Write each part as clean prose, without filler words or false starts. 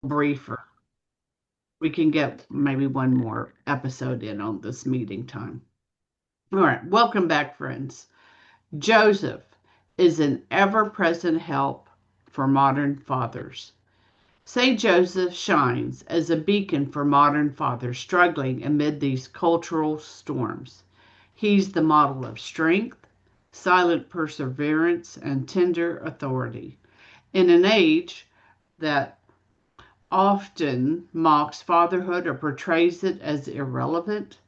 briefer. We can get maybe one more episode in on this meeting time. All right, welcome back, friends. Joseph is an ever present help for modern fathers. St. Joseph shines as a beacon for modern fathers struggling amid these cultural storms. He's the model of strength, silent perseverance, and tender authority. In an age that often mocks fatherhood or portrays it as irrelevant,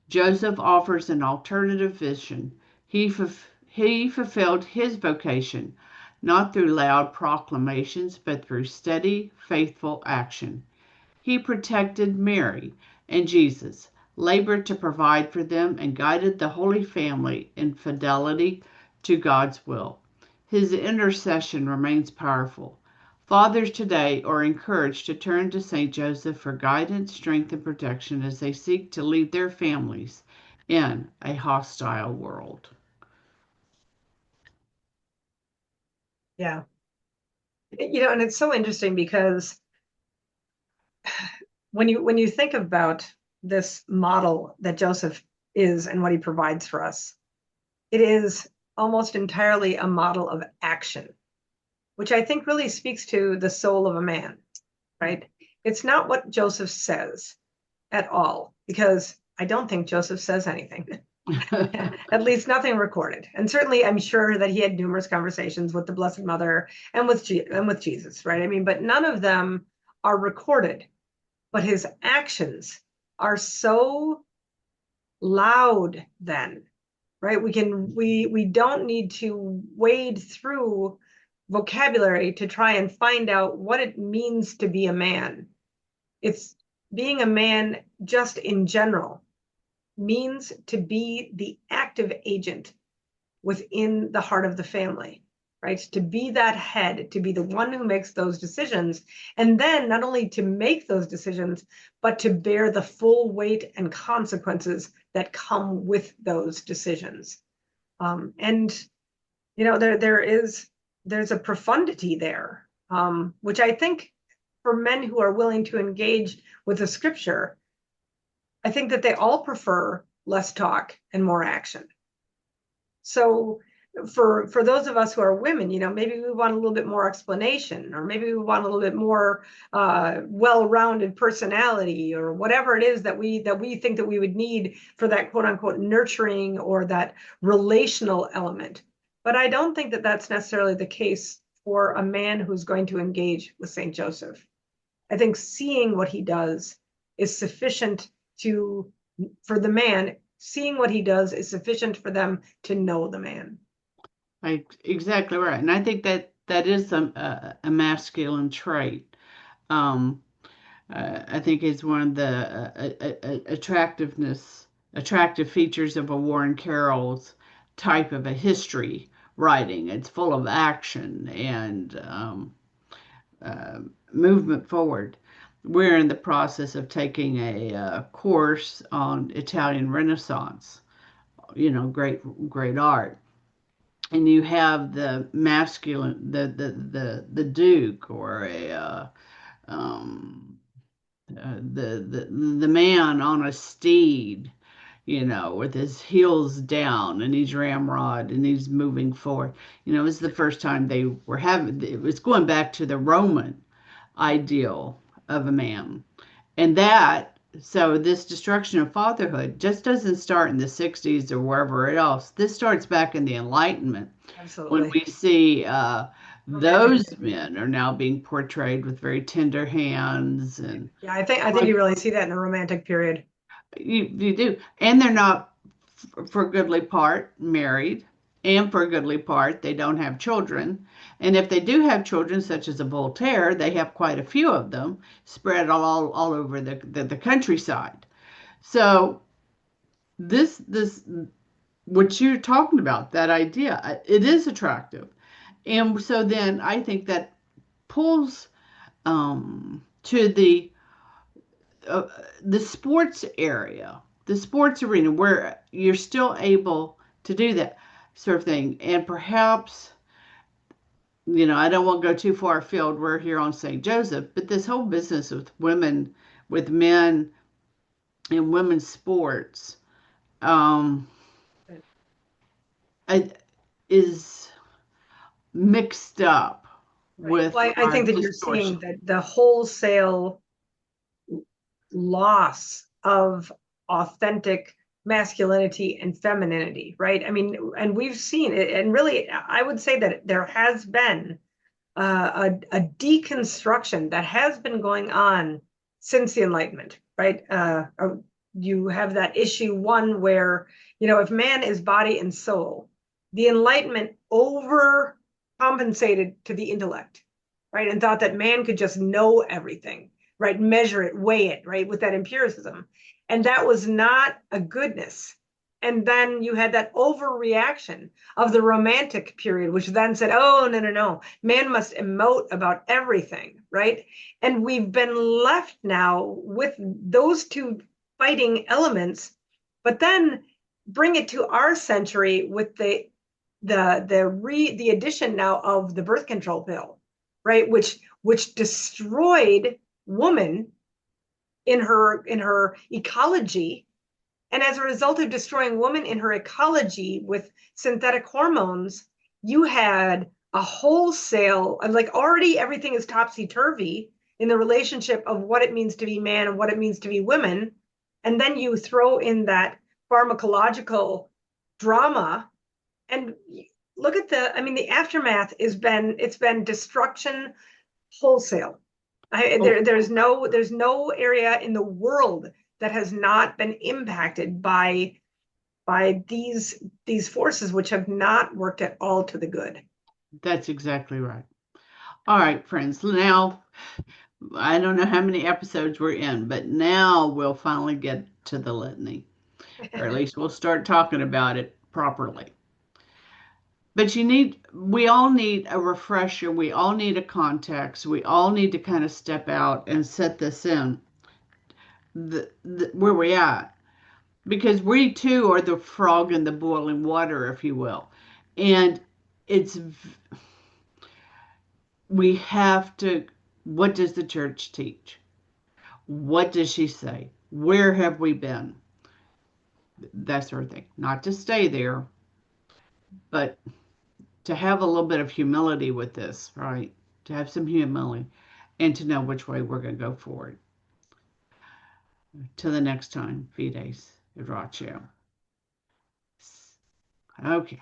Joseph offers an alternative vision. He fulfilled his vocation not through loud proclamations, but through steady, faithful action. He protected Mary and Jesus, labored to provide for them, and guided the Holy Family in fidelity to God's will. His intercession remains powerful. Fathers today are encouraged to turn to St. Joseph for guidance, strength, and protection as they seek to lead their families in a hostile world. Yeah. And it's so interesting because when you think about this model that Joseph is and what he provides for us, it is almost entirely a model of action, which I think really speaks to the soul of a man, right? It's not what Joseph says at all, because I don't think Joseph says anything. At least nothing recorded. And certainly I'm sure that he had numerous conversations with the Blessed Mother and with Jesus, right? I mean, but none of them are recorded. But his actions are so loud then, right? We don't need to wade through vocabulary to try and find out what it means to be a man. It's being a man just in general means to be the active agent within the heart of the family, right? To be that head, to be the one who makes those decisions. And then not only to make those decisions, but to bear the full weight and consequences that come with those decisions. And, there's a profundity there, which I think for men who are willing to engage with the scripture, I think that they all prefer less talk and more action. So for those of us who are women, maybe we want a little bit more explanation, or maybe we want a little bit more well-rounded personality, or whatever it is that we think that we would need for that quote unquote nurturing or that relational element. But I don't think that that's necessarily the case for a man who's going to engage with Saint Joseph. I think seeing what he does is sufficient to for the man. Seeing what he does is sufficient for them to know the man. Exactly right. And I think that that is a masculine trait. Um, I think it's one of the attractive features of a Warren Carroll's type of a history writing. It's full of action and uh, movement forward. We're in the process of taking a course on Italian Renaissance, great art. And you have the masculine, the Duke or a um, the man on a steed, with his heels down and he's ramrod and he's moving forward. It was the first time they were having. It was going back to the Roman ideal of a man, and so this destruction of fatherhood just doesn't start in the 60s or wherever else. This starts back in the Enlightenment when Absolutely. we see Romantic those period. men are now being portrayed with very tender hands and Yeah, I think like you really see that in the romantic period. you do. And they're not, for a goodly part, married. And for a goodly part, they don't have children. And if they do have children, such as a Voltaire, they have quite a few of them spread all over the countryside. So this what you're talking about, that idea, it is attractive. And so then I think that pulls to uh, the sports area, the sports arena, where you're still able to do that sort of thing. And perhaps I don't want to go too far afield. We're here on St. Joseph, but this whole business with women, with men in women's sports, um, it is mixed up Right. with Well, I our think that you're seeing distortion. that the wholesale loss of authentic masculinity and femininity, right? I mean, and we've seen it, and really, I would say that there has been a deconstruction that has been going on since the Enlightenment, right? You have that issue one where, if man is body and soul, the Enlightenment overcompensated to the intellect, right? And thought that man could just know everything, right? Measure it, weigh it, right? With that empiricism. And that was not a goodness. And then you had that overreaction of the Romantic period, which then said, oh, no, no, no, man must emote about everything, right? And we've been left now with those two fighting elements, but then bring it to our century with the addition now of the birth control pill, right? Which destroyed woman in her ecology, and as a result of destroying woman in her ecology with synthetic hormones, you had a wholesale, like already everything is topsy turvy in the relationship of what it means to be man and what it means to be women. And then you throw in that pharmacological drama and look at the aftermath it's been destruction wholesale. Oh, There's no area in the world that has not been impacted by these forces, which have not worked at all to the good. that's exactly right. All right, friends. Now, I don't know how many episodes we're in, but now we'll finally get to the litany, or at least we'll start talking about it properly. But we all need a refresher. We all need a context. We all need to kind of step out and set this in where we at. Because we too are the frog in the boiling water, if you will. And it's, we have to, what does the church teach? What does she say? Where have we been? That sort of thing. Not to stay there, but to have a little bit of humility with this, right? To have some humility and to know which way we're going to go forward. Till the next time, Fides et Ratio. Okay.